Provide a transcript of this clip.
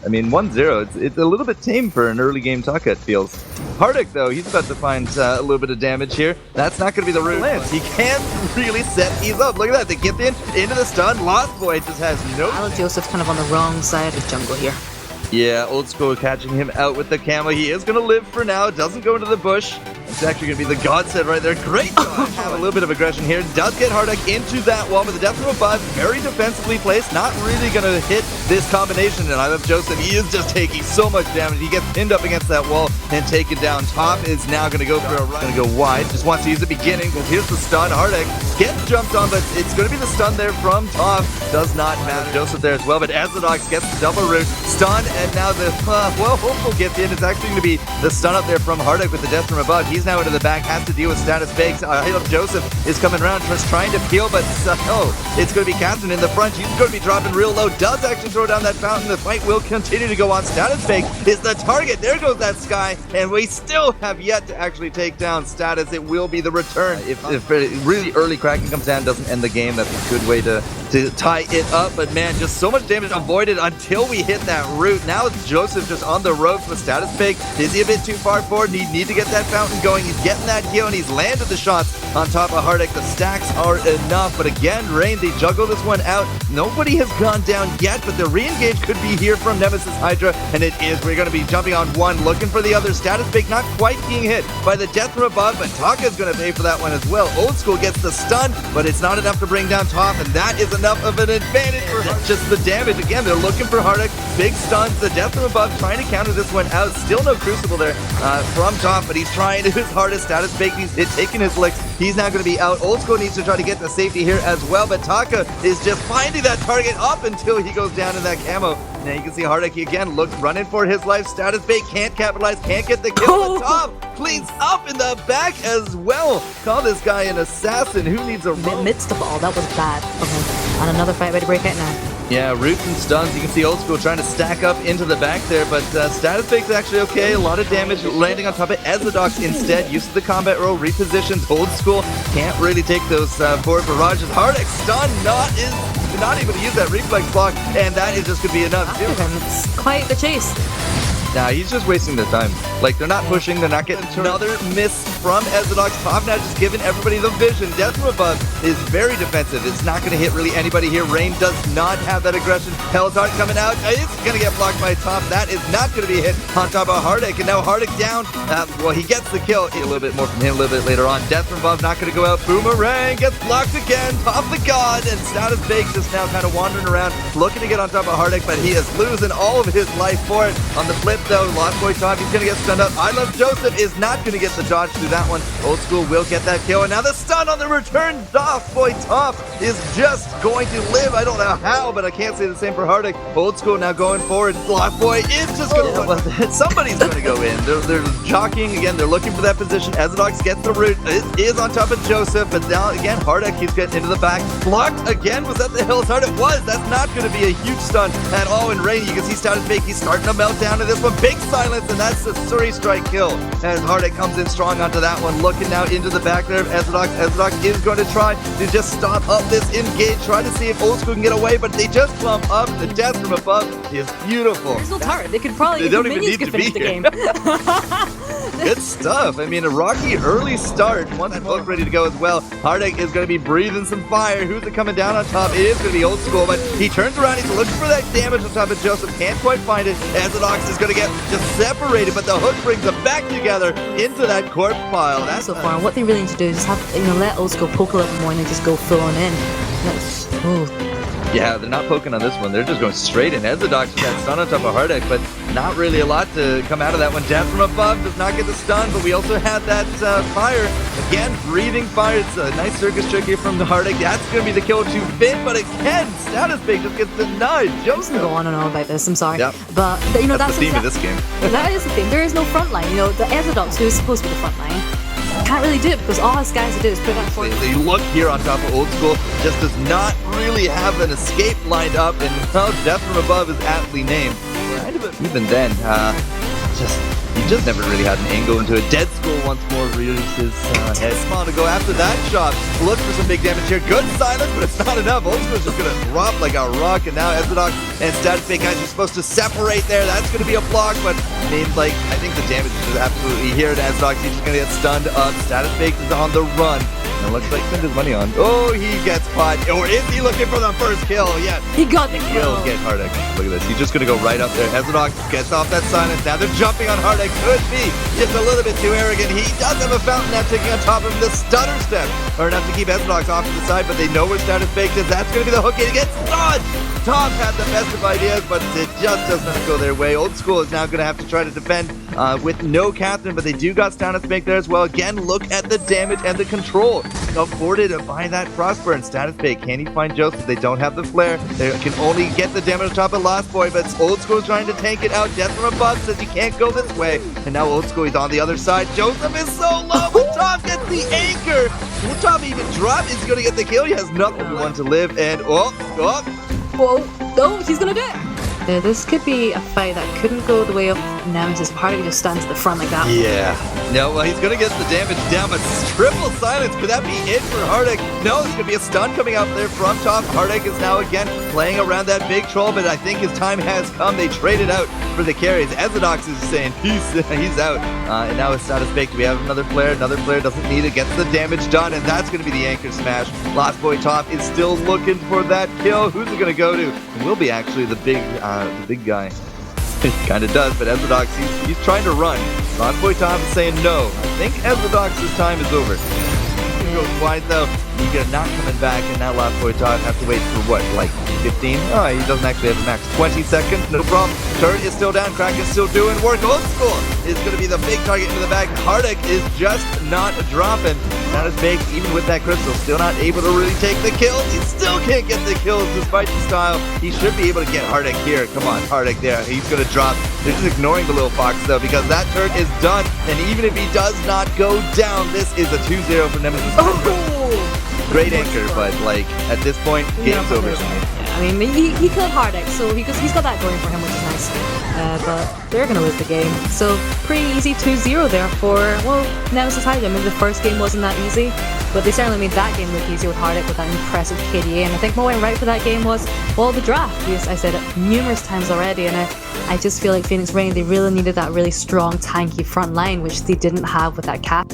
I mean, 1-0, it's a little bit tame for an early game Taka, it feels. Hardik, though, he's about to find a little bit of damage here. That's not going to be the root lance. He can't really set these up. Look at that. They get into the stun. Lost Boy just has no... Alex Joseph's kind of on the wrong side of jungle here. Yeah, Old School catching him out with the camo. He is going to live for now. Doesn't go into the bush. It's actually going to be the godsend right there. Great dodge. Have a little bit of aggression here. Does get Hardik into that wall, but the death from above, very defensively placed. Not really going to hit this combination. And I love Joseph. He is just taking so much damage. He gets pinned up against that wall and taken down. Top is now going to go for a run. Going to go wide. Just wants to use the beginning. Well, here's the stun. Hardik gets jumped on, but it's going to be the stun there from Top. Does not matter. Joseph there as well, but Azadox gets the double root. Stun, and now the, well, Hopeful gets in. It's actually going to be the stun up there from Hardik with the death from above. He's now into the back, has to deal with status fakes. Joseph is coming around, just trying to peel, but it's going to be Catherine in the front. She's going to be dropping real low. Does actually throw down that fountain. The fight will continue to go on. Status fake is the target. There goes that Sky, and we still have yet to actually take down Status. It will be the return. If really early Kraken comes down, doesn't end the game, that's a good way to tie it up. But man, just so much damage avoided until we hit that root. Now it's Joseph just on the ropes with status fake. Is he a bit too far forward? Need to get that fountain going. He's getting that heal, and he's landed the shots on top of Hardik. The stacks are enough, but again, Rain, they juggle this one out. Nobody has gone down yet, but the re-engage could be here from Nemesis Hydra, and it is. We're going to be jumping on one, looking for the other. Status fake not quite being hit by the death from above, but Taka's going to pay for that one as well. Old School gets the stun, but it's not enough to bring down Top, and that is enough of an advantage for Hardik. Just the damage. Again, they're looking for Hardik. Big stuns. The death from above trying to counter this one out. Still no Crucible there from Top, but he's trying his hardest. Status fake. He's taking his licks. He's now going to be out. Old School needs to try to get the safety here as well, but Taka is just finding that target up until he goes down in that camo. Now you can see Hardik again running for his life. Status fake can't capitalize, can't get the kill. But Top cleans up in the back as well. Call this guy an assassin. Who needs a rope? Midst of all, that was bad of him. And another fight ready to break out now. Yeah, roots and stuns. You can see Old School trying to stack up into the back there, but status fake's actually okay. A lot of damage landing on top of Ezadox instead. Uses the combat roll, repositions. Old School can't really take those forward barrages. Hardik stun, not able to use that reflex block, and that is just going to be enough. It's quite the chase. Nah, he's just wasting their time. Like, they're not pushing, they're not getting another miss from Ezadox. Top now just giving everybody the vision. Death from above is very defensive. It's not going to hit really anybody here. Rain does not have that aggression. Hell's Heart coming out. It's going to get blocked by Top. That is not going to be hit on top of Hardik. And now Hardik down. Well, he gets the kill. A little bit more from him a little bit later on. Death from above not going to go out. Boomerang gets blocked again. Top the God. And Status Fake just now kind of wandering around, looking to get on top of Hardik, but he is losing all of his life for it. On the flip, though, Lost Boy Top, he's going to get stunned up. I Love Joseph is not going to get the dodge through that one. Old School will get that kill, and now the stun on the return. Lost Boy Top is just going to live. I don't know how, but I can't say the same for Hardik. Old School now going forward. Lost Boy is just going to... Somebody's going to go in. They're jockeying again. They're looking for that position. Ezadox gets the root. It is on top of Joseph, but now again, Hardik keeps getting into the back. Blocked again. Was that the Hell's Heart? It was. That's not going to be a huge stun at all. In Rain, you can see Status Fake. He's starting to melt down to this one. Big silence, and that's the Suri strike kill. As Hardik comes in strong onto that one, looking now into the back there of Ezadox. Ezadox is going to try to just stop up this engage, try to see if Old School can get away, but they just clump up. The death from above is beautiful. There's no turret. They could probably, they don't even need to be the here. game. Good stuff. I mean, a rocky early start. Once both ready to go as well. Hardik is going to be breathing some fire. Who's it coming down on top? It is going to be Old School, but he turns around. He's looking for that damage on top of Joseph. Can't quite find it. Ezadox is going to get just separated, but the hook brings them back together into that corpse pile. That's so far. What they really need to do is just have, let Old School poke a little more and then just go full on in. Yeah, they're not poking on this one. They're just going straight in. Ezadox with that stun on top of Hardik, but not really a lot to come out of that one. Death from above does not get the stun, but we also had that fire. Again, breathing fire. It's a nice circus trick here from the Hardik. That's going to be the kill to fit, but again, Status Fake just gets denied. Joseph go on and on about this, I'm sorry. Yep. But, that's the theme of this game. That is the theme. There is no front line. The Ezadox, who is supposed to be the front line, can't really do it because all his guys do is put that forward. They look here on top of Old School, just does not really have an escape lined up, and well, Death from Above is aptly named. Even then, just He just never really had an angle into it. Dead Skull once more rears his head. Small to go after that shot. Look for some big damage here. Good silence, but it's not enough. Old School's just gonna drop like a rock, and now Ezredox and Status Fake guys are supposed to separate there. That's gonna be a block, but I mean, like, I think the damage is absolutely here. And Ezredox, he's just gonna get stunned up. Status Fake is on the run. And it looks like he spent his money on. Oh, he gets caught. Or is he looking for the first kill? Yes. He got the kill. Will get Hardek. Look at this. He's just going to go right up there. Ezredox gets off that silence. Now they're jumping on Hardek. Could be just a little bit too arrogant. He does have a fountain nap taking on top of him. The stutter step are enough to keep Ezredox off to the side, but they know where Status Faked is. That's going to be the hook. And he gets dodged. Top had the best of ideas, but it just does not go their way. Old School is now going to have to try to defend with no Catherine, but they do got Status Fake there as well. Again, look at the damage and the control afforded by that Frostburn. Status Fake, can he find Joseph? They don't have the flare. They can only get the damage on top of Lost Boy, but Old School trying to tank it out. Death from above says you can't go this way. And now Old School, he's on the other side. Joseph is so low, but Top gets the anchor. Will Top even drop? Is he going to get the kill? He has nothing but one to live, and Whoa, no, he's gonna do it. This could be a fight that couldn't go the way of Nemesis. Hardek just stands at the front like that. Yeah. No, well, he's going to get the damage down, but triple silence. Could that be it for Hardek? No, there's going to be a stun coming out there from top. Hardek is now again playing around that big troll, but I think his time has come. They traded out for the carries. Ezredox is saying, he's out. And now it's Status Fake. Do we have another flare? Another flare doesn't need it. Gets the damage done, and that's going to be the anchor smash. Lost Boy Top is still looking for that kill. Who's it going to go to? It will be actually the big guy. It kind of does, but Ezredox, he's trying to run. Lost Boy Tom is saying no. I think Ezredox's time is over. He goes wide though. He's not coming back, and now Lost Boy Tom has to wait for what, like 15? Oh, he doesn't actually have a max. 20 seconds, no problem. Turret is still down. Kraken's still doing work. Old School is going to be the big target into the back. Hardek is just not dropping. Not as big, even with that crystal. Still not able to really take the kills. He still can't get the kills despite the style. He should be able to get Hardek here. Come on, Hardek there. He's going to drop. They're just ignoring the little fox though, because that turret is done. And even if he does not go down, this is a 2-0 for Nemesis Hydra. Great anchor, but like at this point, game's over for me. Yeah, I mean, he killed Hardek, so he's got that going for him, which is nice. But they're gonna lose the game. So pretty easy 2-0 there for, well, Nemesis Hydra. I mean, the first game wasn't that easy, but they certainly made that game look easier with Hardek with that impressive KDA. And I think what went right for that game was, well, the draft. Because I said it numerous times already, and I just feel like Phoenix Reign, they really needed that really strong, tanky front line, which they didn't have with that cap.